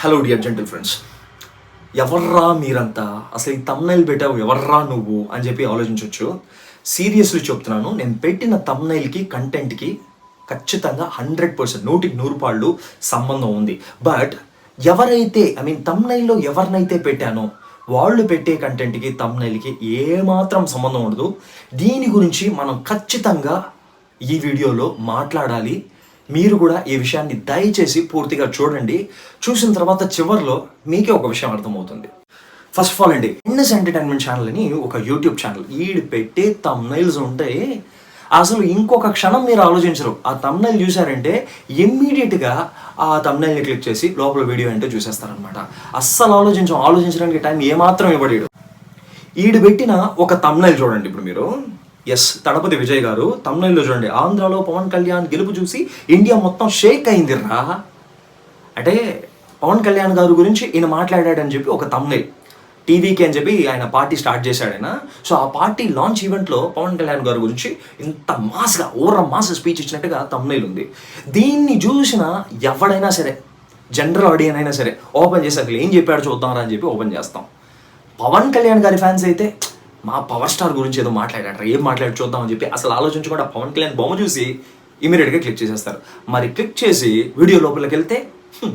Hello dear gentle friends, ఎవర్రా మీరంతా, అసలు ఈ తమ్నైల్ పెట్టావు ఎవర్రా నువ్వు అని చెప్పి ఆలోచించవచ్చు. సీరియస్లీ చెప్తున్నాను, నేను పెట్టిన తమ్నైల్కి కంటెంట్కి ఖచ్చితంగా 100% 100% సంబంధం ఉంది. బట్ ఎవరైతే తమ్నైల్లో ఎవరినైతే పెట్టానో వాళ్ళు పెట్టే కంటెంట్కి తమ్నైల్కి ఏమాత్రం సంబంధం ఉండదు. దీని గురించి మనం ఖచ్చితంగా ఈ వీడియోలో మాట్లాడాలి. మీరు కూడా ఈ విషయాన్ని దయచేసి పూర్తిగా చూడండి. చూసిన తర్వాత చివరిలో మీకే ఒక విషయం అర్థమవుతుంది. ఫస్ట్ ఆఫ్ ఆల్ అండి, ఎన్ఎస్ ఎంటర్టైన్మెంట్ ఛానల్ అని ఒక యూట్యూబ్ ఛానల్, ఈడు పెట్టే తమ్నైల్స్ ఉంటాయి. అసలు ఇంకొక క్షణం మీరు ఆలోచించరు. ఆ తమ్నైల్ చూసారంటే ఇమ్మీడియట్గా ఆ తమ్నైల్ని క్లిక్ చేసి లోపల వీడియో ఏంటో చూసేస్తారనమాట. అస్సలు ఆలోచించడానికి టైం ఏమాత్రం ఇవ్వడు. ఈడు పెట్టిన ఒక తమ్నైల్ చూడండి. ఇప్పుడు మీరు తడపతి విజయ్ గారు తమ్నైల్లో చూడండి, ఆంధ్రాలో పవన్ కళ్యాణ్ గెలుపు చూసి ఇండియా మొత్తం షేక్ అయిందిరా అంటే పవన్ కళ్యాణ్ గారు గురించి ఈయన మాట్లాడాడని చెప్పి ఒక తమ్నైల్. టీవీకి అని చెప్పి ఆయన పార్టీ స్టార్ట్ చేశాడు ఆయన. సో ఆ పార్టీ లాంచ్ ఈవెంట్లో పవన్ కళ్యాణ్ గారి గురించి ఇంత మాస్ స్పీచ్ ఇచ్చినట్టుగా తమ్నైల్ ఉంది. దీన్ని చూసిన ఎవడైనా సరే, జనరల్ ఆడియన్స్ అయినా సరే ఓపెన్ చేసి అసలు ఏం చెప్పాడు చూద్దాంరా అని చెప్పి ఓపెన్ చేస్తాం. పవన్ కళ్యాణ్ గారి ఫ్యాన్స్ అయితే మా పవర్ స్టార్ గురించి ఏదో మాట్లాడారు, ఏం మాట్లాడి చూద్దామని చెప్పి అసలు ఆలోచించకుండా పవన్ కళ్యాణ్ బొమ్మ చూసి ఇమీడియట్గా క్లిక్ చేసేస్తారు. మరి క్లిక్ చేసి వీడియో లోపలికి వెళ్తే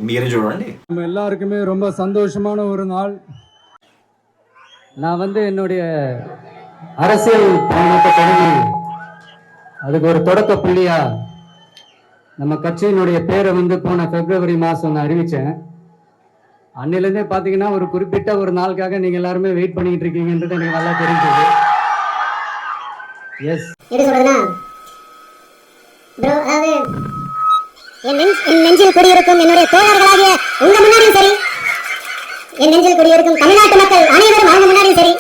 మీరే చూడండి. எல்லாருக்குமே ரொம்ப சந்தோஷமான ஒரு நாள். நான் என்னுடைய அரசியல் பயணத்தை தொடங்கி அதுக்கு ஒரு தொடக்க புள்ளியா நம்ம கட்சியினுடைய பேரை போன பிப்ரவரி மாதம் நான் அறிவித்தேன். அன்னிலேருந்தே பார்த்தீங்கன்னா ஒரு குறிப்பிட்ட ஒரு நாளுக்காக நீங்கள் எல்லாருமே வெயிட் பண்ணிட்டு இருக்கீங்கன்றது எனக்கு நல்லா தெரிஞ்சது. எஸ் என் நெஞ்சில் குடியிருக்கும் என்னுடைய தோழர்களாகிய உங்க முன்னாடியும் சரி, என் நெஞ்சில் குடியிருக்கும் தமிழ்நாட்டு மக்கள் அனைவரும் அவங்க முன்னாடியும் சரி,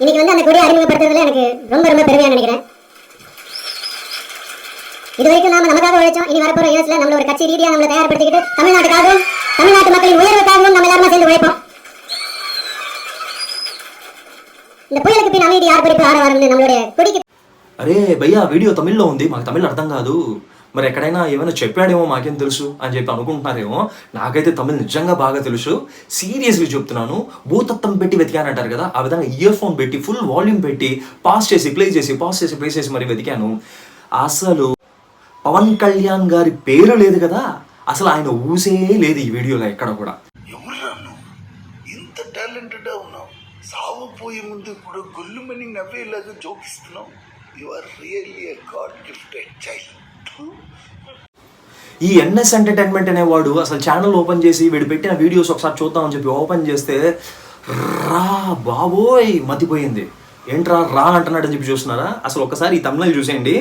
இன்னைக்கு அந்த கொடியை அறிமுகப்படுத்துறதுல எனக்கு ரொம்ப ரொம்ப பெருமையா நினைக்கிறேன். இது வரைக்கும் நமக்காக உழைச்சோம். இனி வரப்போற இயர்ஸ்ல நம்மள ஒரு கட்சி ரீதியா நம்மளை தயார்படுத்திக்கிட்டு தமிழ்நாட்டுக்காகவும் தமிழ்நாட்டு மக்களின் உயர்வுக்காகவும் நம்ம எல்லாரும் சேர்ந்து உழைப்போம். இந்த புயலுக்கு பின் அமைதி ஆர்ப்பரிப்பு ஆரவாரம்னு நம்மளுடைய கொடிக்கு. అరే భయ్యా, వీడియో తమిళ్లో ఉంది, మాకు తమిళ్ అర్థం కాదు, మరి ఎక్కడైనా ఏమైనా చెప్పాడేమో మాకేం తెలుసు అని చెప్పి అనుకుంటున్నారేమో. నాకైతే తమిళ్ నిజంగా బాగా తెలుసు. సీరియస్లీ చెప్తున్నాను. భూతత్వం పెట్టి వెతికానంటారు కదా, ఆ విధంగా ఇయర్ ఫోన్ పెట్టి ఫుల్ వాల్యూమ్ పెట్టి పాస్ చేసి ప్లే చేసి మరి వెతికాను. అసలు పవన్ కళ్యాణ్ గారి పేరు లేదు కదా, అసలు ఆయన ఊసే లేదు ఈ వీడియోలో ఎక్కడ కూడా. ఎవరురా నువ్వు? ఇంత టాలెంటెడ్ ఉన్నావు, సావపోయే ముందు కూడా గొల్లుమని నవ్వేలాగా జోకిస్తున్నావు. You are really a god gifted child. ఈ ఎన్ఎస్ ఎంటర్టైన్మెంట్ అనేవాడు అసలు ఛానల్ ఓపెన్ చేసి వీడు పెట్టిన వీడియోస్ ఒకసారి చూద్దామని చెప్పి ఓపెన్ చేస్తే రా బాబోయ్ మతిపోయింది. ఏంట్రా రా అంటున్నాడు అని చెప్పి చూస్తున్నారా? అసలు ఒకసారి ఈ తమిళ చూసేయండి.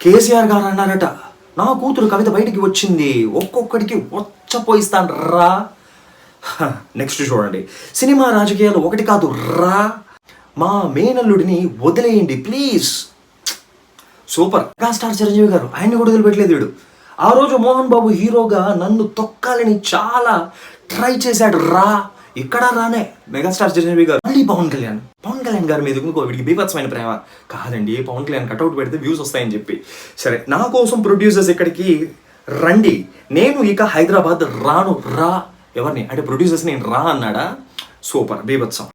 కేసీఆర్ గారు అన్నారట, నా కూతురు కవిత బయటికి వచ్చింది, ఒక్కొక్కడికి వచ్చపోయిస్తాను రా. నెక్స్ట్ చూడండి, సినిమా రాజకీయాలు ఒకటి కాదు రా, మా మేనల్లుడిని వదిలేయండి ప్లీజ్. సూపర్. మెగాస్టార్ చిరంజీవి గారు ఆయన్ని కూడా వదిలిపెట్టలేదు వీడు. ఆ రోజు మోహన్ బాబు హీరోగా నన్ను తొక్కాలని చాలా ట్రై చేశాడు రా, ఇక్కడ రానే మెగాస్టార్ చిరంజీవి గారు. మళ్ళీ పవన్ కళ్యాణ్ గారి మీద ఇంకో వీడికి బీభత్సమైన ప్రేమ కాదండి, పవన్ కళ్యాణ్ కట్అవుట్ పెడితే వ్యూస్ వస్తాయని చెప్పి. సరే, నా కోసం ప్రొడ్యూసర్స్ ఇక్కడికి రండి, నేను ఇక హైదరాబాద్ రాను రా. ఎవరిని అంటే ప్రొడ్యూసర్స్ నేను రా అన్నాడా? సూపర్, బీభత్సం.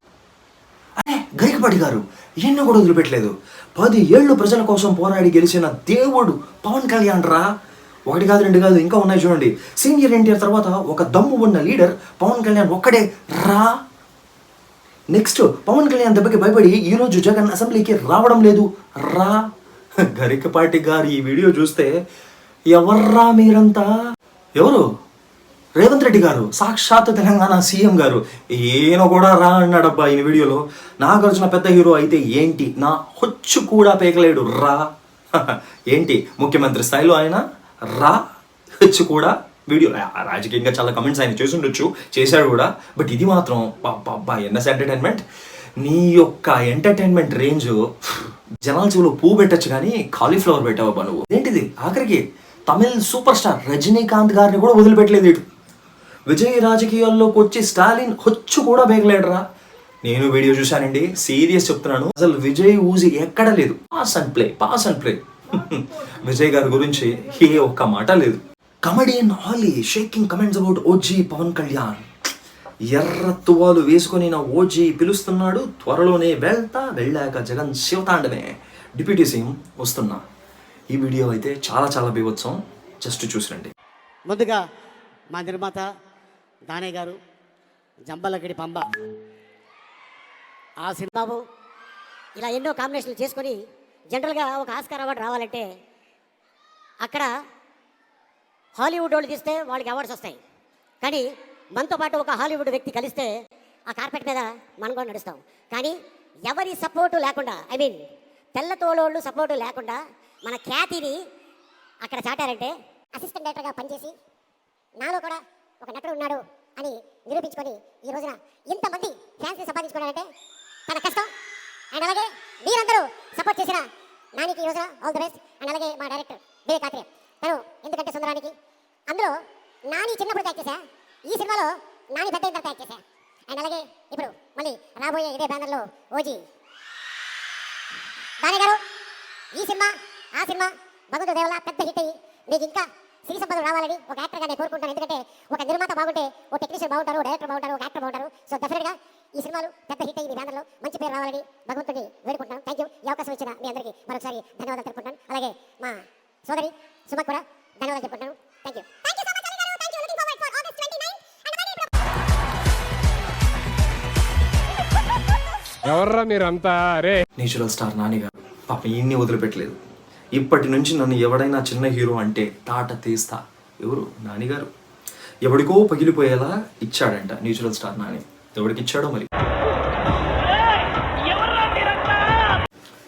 అరే గరికపాటి గారు ఎన్నో కూడా వదిలిపెట్టలేదు. 10 ఏళ్ళు ప్రజల కోసం పోరాడి గెలిచిన దేవుడు పవన్ కళ్యాణ్ రా. ఒకటి కాదు, రెండు కాదు, ఇంకా ఉన్నాయి చూడండి. సీనియర్ ఎన్టీఆర్ తర్వాత ఒక దమ్ము ఉన్న లీడర్ పవన్ కళ్యాణ్ ఒక్కడే రా. నెక్స్ట్, పవన్ కళ్యాణ్ దెబ్బకి భయపడి ఈరోజు జగన్ అసెంబ్లీకి రావడం లేదు రా. గరికపాటి గారు ఈ వీడియో చూస్తే ఎవర్రా మీరంతా? ఎవరు? రేవంత్ రెడ్డి గారు, సాక్షాత్ తెలంగాణ సీఎం గారు, ఈయన కూడా రా అన్నాడబ్బా ఈయన వీడియోలో. నాగార్జున పెద్ద హీరో అయితే ఏంటి, నా హొచ్చు కూడా పేకలేడు రా. ఏంటి ముఖ్యమంత్రి స్థాయిలో ఆయన రా, హొచ్చు కూడా. వీడియో రాజకీయంగా చాలా కమెంట్స్ ఆయన చేసి ఉండొచ్చు, చేశాడు కూడా. బట్ ఇది మాత్రం బాబా ఎన్ఎస్ ఎంటర్టైన్మెంట్, నీ యొక్క ఎంటర్టైన్మెంట్ రేంజ్ జనాల చెవులో పువ్వు పెట్టచ్చు కానీ కాలీఫ్లవర్ పెట్టావబ్బా నువ్వు. ఏంటిది? ఆఖరికి తమిళ్ సూపర్ స్టార్ రజనీకాంత్ గారిని కూడా వదిలిపెట్టలేదు ఇటు. విజయ్ రాజకీయాల్లోకి వచ్చి స్టాలిన్ హొచ్చు కూడా బేగలేడరా. నేను వీడియో చూశానండి, సీరియస్ చెప్తున్నాను. అసలు విజయ్ ఊజి ఎక్కడ లేదు. పాస్ అండ్ ప్లే విజయ్ గారి గురించి ఏ ఒక్క మాట లేదు. Comedian Ali shocking comments about OG Pavan Kalyan. ఎర్ర తువాలు వేసుకొని నా ఓజీ పిలుస్తున్నాడు, త్వరలోనే వెళ్ళాక జగన్ శివతాండమే డిప్యూటీ సీఎం వస్తున్నా. ఈ వీడియో అయితే చాలా చాలా బీభత్సం, జస్ట్ చూసిరండి. ముందుగా మా నిర్మాత దానే గారు, జంబలగడి పంబ ఆ సినిమాబు ఇలా ఎన్నో కాంబినేషన్లు చేసుకొని జనరల్గా ఒక ఆస్కార్ అవార్డు రావాలంటే అక్కడ హాలీవుడ్ వాళ్ళు తీస్తే వాళ్ళకి అవార్డ్స్ వస్తాయి. కానీ మనతో పాటు ఒక హాలీవుడ్ వ్యక్తి కలిస్తే ఆ కార్పెట్ మీద మనం కూడా నడుస్తాం. కానీ ఎవరి సపోర్టు లేకుండా, ఐ మీన్ తెల్ల తోలోళ్ళు సపోర్టు లేకుండా మన ఖ్యాతిని అక్కడ చాటారంటే అసిస్టెంట్ డైరెక్టర్గా పనిచేసి నాలో కూడా ఒక నటుడు ఉన్నాడు అని నిరూపించుకొని ఈ రోజున ఇంతమంది ఫ్యాన్స్ని సంపాదించుకున్నాడంటే తన కష్టం. అండ్ అలాగే మీరందరూ సపోర్ట్ చేసిన నానికి ఈ రోజున ఆల్ ది బెస్ట్. అండ్ అలాగే మా డైరెక్టర్ వివేక్ ఆత్రేయ, తను ఎందుకంటే సుందరానికి అందులో నాని చిన్నప్పుడు యాక్ట్ చేశా, ఈ సినిమాలో నాని పెద్ద అయిన తర్వాత యాక్ట్ చేశా. అండ్ అలాగే ఇప్పుడు మళ్ళీ రాబోయే ఇదే బ్యానర్లో ఓజీ దాని గారు ఈ సినిమా ఆ సినిమా భగవంతుడు దేవల పెద్ద హిట్ అయ్యి మీకు ఇంకా శ్రీ సంపదలు రావాలని ఒక యాక్టర్గా నేను కోరుకుంటాను. ఎందుకంటే ఒక నిర్మాత బాగుంటే ఒక టెక్నీషియన్ బాగుంటారు, డైరెక్టర్ బాగుంటారు, ఒక యాక్టర్ బాగుంటారు. సో డెఫినెట్గా ఈ సినిమాలు పెద్ద హిట్ అయ్యి మీ బ్యానర్లో మంచి పేరు రావాలని భగవంతుడిని వేడుకుంటున్నాను. Thank you. ఈ అవకాశం ఇచ్చిన మీ అందరికీ మరొకసారి ధన్యవాదాలు తెలుపుకుంటాను. అలాగే మా సోదరి సుమక్ కూడా ధన్యవాదాలు తెలుపుకుంటాను. Thank you. ఎవర్రా మీరంతా? రే నేచురల్ స్టార్ నాని గారు పాప ఈయన్ని వదిలిపెట్టలేదు. ఇప్పటి నుంచి నన్ను ఎవడైనా చిన్న హీరో అంటే తాట తీస్తా. ఎవరు? నాని గారు. ఎవడికో పగిలిపోయేలా ఇచ్చాడంట నేచురల్ స్టార్ నాని. ఎవడికి ఇచ్చాడో మరి.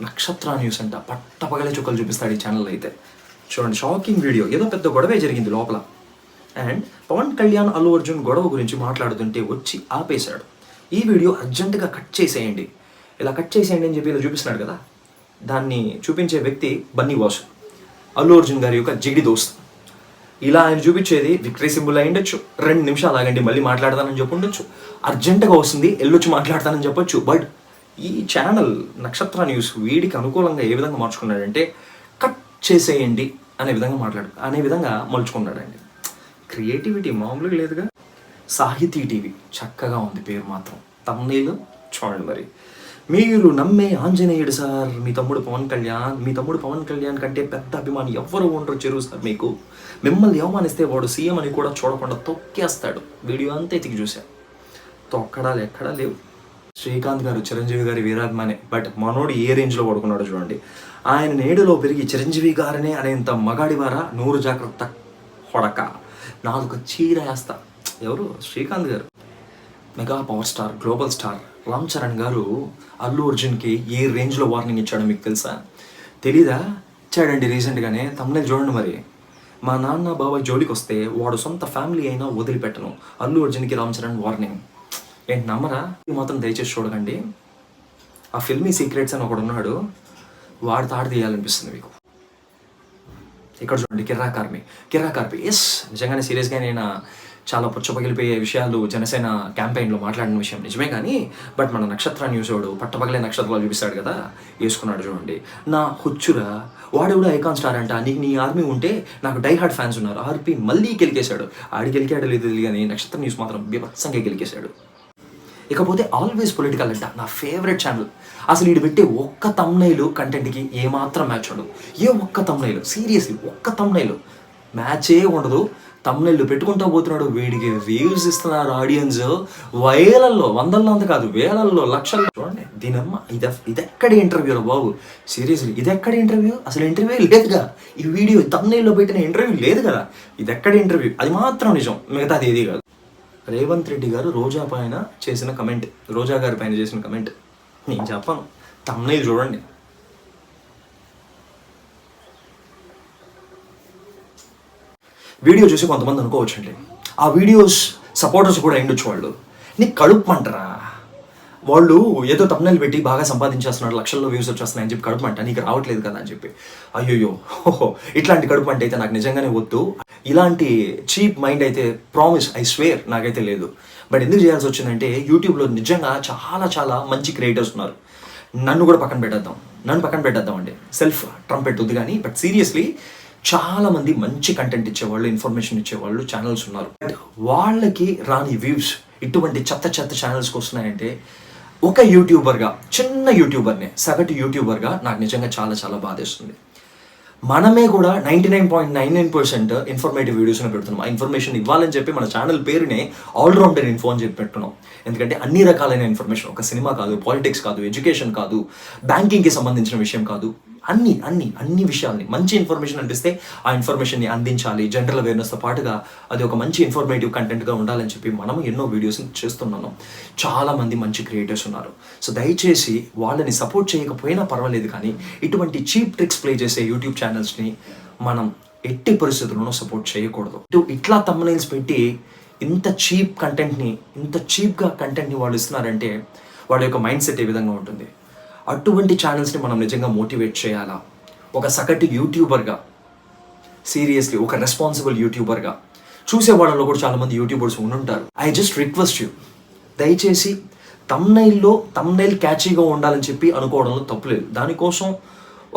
నక్షత్ర న్యూస్ అంట పట్టపగలే చుక్కలు చూపిస్తాడు ఈ ఛానల్ అయితే. చూడండి, షాకింగ్ వీడియో. ఏదో పెద్ద గొడవే జరిగింది లోపల. అండ్ పవన్ కళ్యాణ్ అల్లు అర్జున్ గొడవ గురించి మాట్లాడుతుంటే వచ్చి ఆపేశాడు. ఈ వీడియో అర్జెంటుగా కట్ చేసేయండి, ఇలా కట్ చేసేయండి అని చెప్పి ఇలా చూపిస్తున్నాడు కదా. దాన్ని చూపించే వ్యక్తి బన్నీ వాసు, అల్లు అర్జున్ గారి యొక్క జిగిడి దోస్త్. ఇలా ఆయన చూపించేది విక్టరీ సింబల్ అయి ఉండొచ్చు, 2 నిమిషాలు ఆగండి మళ్ళీ మాట్లాడతానని చెప్పి ఉండొచ్చు, అర్జెంటుగా వస్తుంది వెళ్ళొచ్చి మాట్లాడతానని చెప్పొచ్చు. బట్ ఈ ఛానల్ నక్షత్ర న్యూస్ వీడికి అనుకూలంగా ఏ విధంగా మార్చుకున్నాడంటే కట్ చేసేయండి అనే విధంగా మలుచుకున్నాడండి. క్రియేటివిటీ మామూలుగా లేదుగా. సాహితీ టీవీ చక్కగా ఉంది పేరు మాత్రం. తమ్నీల్ చూడండి మరి. మీరు నమ్మే ఆంజనేయుడు సార్ మీ తమ్ముడు పవన్ కళ్యాణ్. మీ తమ్ముడు పవన్ కళ్యాణ్ కంటే పెద్ద అభిమాని ఎవ్వరు ఉండరు చెరువు సార్ మీకు. మిమ్మల్ని అవమానిస్తే వాడు సీఎం అని కూడా చూడకుండా తొక్కేస్తాడు. వీడియో అంతా ఎతికి చూసా, తొక్కడాలు ఎక్కడా లేవు. శ్రీకాంత్ గారు చిరంజీవి గారి వీరాభిమానే, బట్ మనోడు ఏ రేంజ్లో పడుకున్నాడు చూడండి. ఆయన నేడులో పెరిగి చిరంజీవి గారనే అనేంత మగాడివారా 100 జాగ్రత్త హొడక, నాలుగు చీర వేస్తా. ఎవరు? శ్రీకాంత్ గారు. Mega power star, global star Ram Charan గారు అల్లు అర్జున్కి ఏ రేంజ్లో వార్నింగ్ ఇచ్చాడో మీకు తెలుసా? తెలీదా? ఇచ్చాడండి రీసెంట్గానే. తమ్ముళ్ళు చూడండి మరి. మా నాన్న బాబాయ్ జోలికి వస్తే వాడు సొంత ఫ్యామిలీ అయినా వదిలిపెట్టను. అల్లు అర్జున్కి రామ్ చరణ్ వార్నింగ్. ఏంటి నమ్మరా? ఇది మాత్రం దయచేసి చూడకండి. ఆ ఫిల్మీ సీక్రెట్స్ అని ఒకడు ఉన్నాడు, వాడు తాడు తీయాలనిపిస్తుంది మీకు. ఇక్కడ చూడండి, కిర్రాకార్పి. ఎస్, నిజంగానే సీరియస్గా నేను చాలా పుచ్చపగిలిపోయే విషయాలు జనసేన క్యాంపెయిన్లో మాట్లాడిన విషయం నిజమే. కానీ బట్ మన నక్షత్ర న్యూస్ వాడు పట్టపగలే నక్షత్రాలు చూపిస్తాడు కదా, వేసుకున్నాడు చూడండి. నా హుచ్చురా, వాడు కూడా ఐకాన్ స్టార్ అంట. నీకు నీ ఆర్మీ ఉంటే నాకు డై హార్డ్ ఫ్యాన్స్ ఉన్నారు. ఆర్పి మళ్ళీ గెలికేశాడు. ఆడి గెలికాడు లేదు కానీ నక్షత్ర న్యూస్ మాత్రం బీభత్సంగా గెలికేశాడు. ఇకపోతే ఆల్వేస్ పొలిటికల్ అంట, నా ఫేవరెట్ ఛానల్. అసలు వీడు పెట్టే ఒక్క తమ్నైలు కంటెంట్కి ఏమాత్రం మ్యాచ్ ఉండదు. ఏ ఒక్క తమ్నైలు, సీరియస్లీ ఒక్క తమ్నైలు మ్యాచే ఉండదు. తమ్నైళ్ళు పెట్టుకుంటూ పోతున్నాడు, వీడికి వ్యూస్ ఇస్తున్నారు ఆడియన్స్ వేలల్లో, వందల్లో అంత కాదు వేలల్లో, లక్షల్లో. చూడండి దీనమ్మ, ఇదెక్కడి ఇంటర్వ్యూ రా బాబు, సీరియస్లీ ఇదెక్కడి ఇంటర్వ్యూ? అసలు ఇంటర్వ్యూ లేదుగా. ఈ వీడియో తమ్నైల్లో పెట్టిన ఇంటర్వ్యూ లేదు కదా. ఇదెక్కడి ఇంటర్వ్యూ? అది మాత్రం నిజం, మిగతాది ఏది కాదు. రేవంత్ రెడ్డి గారు రోజా పైన చేసిన కమెంట్, రోజా గారి పైన చేసిన కమెంట్ నేను చెప్పను. తమ్నైల్ చూడండి. వీడియో చూసి కొంతమంది అనుకోవచ్చండి, ఆ వీడియోస్ సపోర్టర్స్ కూడా అయిండొచ్చు. వాళ్ళు నీకు కడుపుమంటారా? వాళ్ళు ఏదో తమ్నైల్ పెట్టి బాగా సంపాదించేస్తున్నారు, లక్షల్లో వ్యూస్ వచ్చేస్తున్నాయని చెప్పి కడుపుమంట, నీకు రావట్లేదు కదా అని చెప్పి. అయ్యోయ్యో, ఇట్లాంటి కడుపుమంట అయితే నాకు నిజంగానే వద్దు. ఇలాంటి చీప్ మైండ్ అయితే ప్రామిస్ ఐ స్వేర్ నాకైతే లేదు. బట్ ఎందుకు చేయాల్సి వచ్చిందంటే యూట్యూబ్లో నిజంగా చాలా చాలా మంచి క్రియేటర్స్ ఉన్నారు. నన్ను పక్కన పెట్టేద్దాం అండి, సెల్ఫ్ ట్రంపెట్ వద్దు కానీ. బట్ సీరియస్లీ చాలా మంది మంచి కంటెంట్ ఇచ్చేవాళ్ళు, ఇన్ఫర్మేషన్ ఇచ్చేవాళ్ళు ఛానల్స్ ఉన్నారు. బట్ వాళ్ళకి రాని వ్యూస్ ఇటువంటి చెత్త చెత్త ఛానల్స్కి వస్తున్నాయంటే ఒక యూట్యూబర్గా, చిన్న యూట్యూబర్నే, సగటు యూట్యూబర్గా నాకు నిజంగా చాలా చాలా బాధేస్తుంది. మనమే కూడా 99.99% ఇన్ఫర్మేటివ్ వీడియోస్ని పెడుతున్నాం. ఆ ఇన్ఫర్మేషన్ ఇవ్వాలని చెప్పి మన ఛానల్ పేరునే ఆల్రౌండర్ ఇన్ఫో అని చెప్పి పెట్టున్నాం. ఎందుకంటే అన్ని రకాలైన ఇన్ఫర్మేషన్, ఒక సినిమా కాదు, పాలిటిక్స్ కాదు, ఎడ్యుకేషన్ కాదు, బ్యాంకింగ్కి సంబంధించిన విషయం కాదు, అన్ని విషయాల్ని మంచి ఇన్ఫర్మేషన్ అనిపిస్తే ఆ ఇన్ఫర్మేషన్ని అందించాలి. జనరల్ అవేర్నెస్తో పాటుగా అది ఒక మంచి ఇన్ఫర్మేటివ్ కంటెంట్గా ఉండాలని చెప్పి మనం ఎన్నో వీడియోస్ చేస్తున్నాను. చాలామంది మంచి క్రియేటర్స్ ఉన్నారు. సో దయచేసి వాళ్ళని సపోర్ట్ చేయకపోయినా పర్వాలేదు, కానీ ఇటువంటి చీప్ ట్రిక్స్ ప్లే చేసే యూట్యూబ్ ఛానల్స్ని మనం ఎట్టి పరిస్థితుల్లోనూ సపోర్ట్ చేయకూడదు. ఇట్లా థంబ్నెయిల్స్ పెట్టి ఇంత చీప్గా కంటెంట్ని వాళ్ళు ఇస్తున్నారంటే వాళ్ళ యొక్క మైండ్ సెట్ ఏ విధంగా ఉంటుంది. అటువంటి ఛానల్స్ని మనం నిజంగా మోటివేట్ చేయాలా? ఒక సగటు యూట్యూబర్గా, సీరియస్లీ ఒక రెస్పాన్సిబుల్ యూట్యూబర్గా, చూసే వాళ్ళలో కూడా చాలామంది యూట్యూబర్స్ ఉండుంటారు. ఐ జస్ట్ రిక్వెస్ట్ యూ, దయచేసి థంబ్నెయిల్ క్యాచీగా ఉండాలని చెప్పి అనుకోవడంలో తప్పులేదు. దానికోసం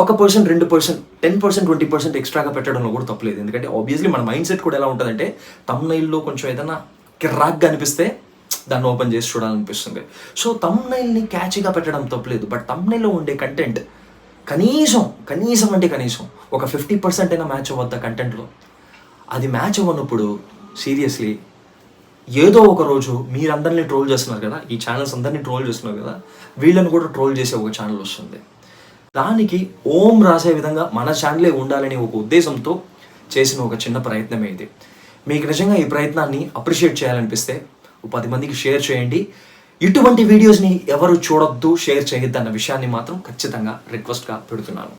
1%, 2%, 10%, 20% ఎక్స్ట్రాగా పెట్టడంలో కూడా తప్పులేదు. ఎందుకంటే ఆబ్వియస్లీ మన మైండ్ సెట్ కూడా ఎలా ఉంటుందంటే థంబ్నెయిల్లో కొంచెం ఏదైనా కిర్రాక్గా అనిపిస్తే దాన్ని ఓపెన్ చేసి చూడాలనిపిస్తుంది. సో థంబ్నెయిల్ని క్యాచీగా పెట్టడం తప్పలేదు. బట్ థంబ్నెయిల్లో ఉండే కంటెంట్ కనీసం ఒక 50% అయినా మ్యాచ్ అవ్వద్దా కంటెంట్లో. అది మ్యాచ్ అవ్వనప్పుడు సీరియస్లీ ఏదో ఒక రోజు మీరందరినీ ట్రోల్ చేస్తున్నారు కదా, ఈ ఛానల్స్ అందరినీ ట్రోల్ చేస్తున్నారు కదా, వీళ్ళని కూడా ట్రోల్ చేసే ఒక ఛానల్ వస్తుంది. దానికి ఓం రాసే విధంగా మన ఛానలే ఉండాలని ఒక ఉద్దేశంతో చేసిన ఒక చిన్న ప్రయత్నమే ఇది. మీకు నిజంగా ఈ ప్రయత్నాన్ని అప్రిషియేట్ చేయాలనిపిస్తే 10 మందికి షేర్ చేయండి. ఇటువంటి వీడియోస్ని ఎవరు చూడొద్దు, షేర్ చేయొద్దు అన్న విషయాన్ని మాత్రం ఖచ్చితంగా రిక్వెస్ట్గా పెడుతున్నాను.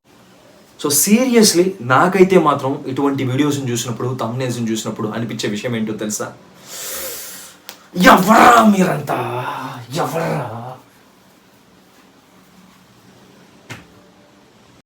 సో సీరియస్లీ నాకైతే మాత్రం ఇటువంటి వీడియోస్ని చూసినప్పుడు, థంబ్నెయిల్స్ని చూసినప్పుడు అనిపించే విషయం ఏంటో తెలుసా? ఎవరా మీరంతా, ఎవరా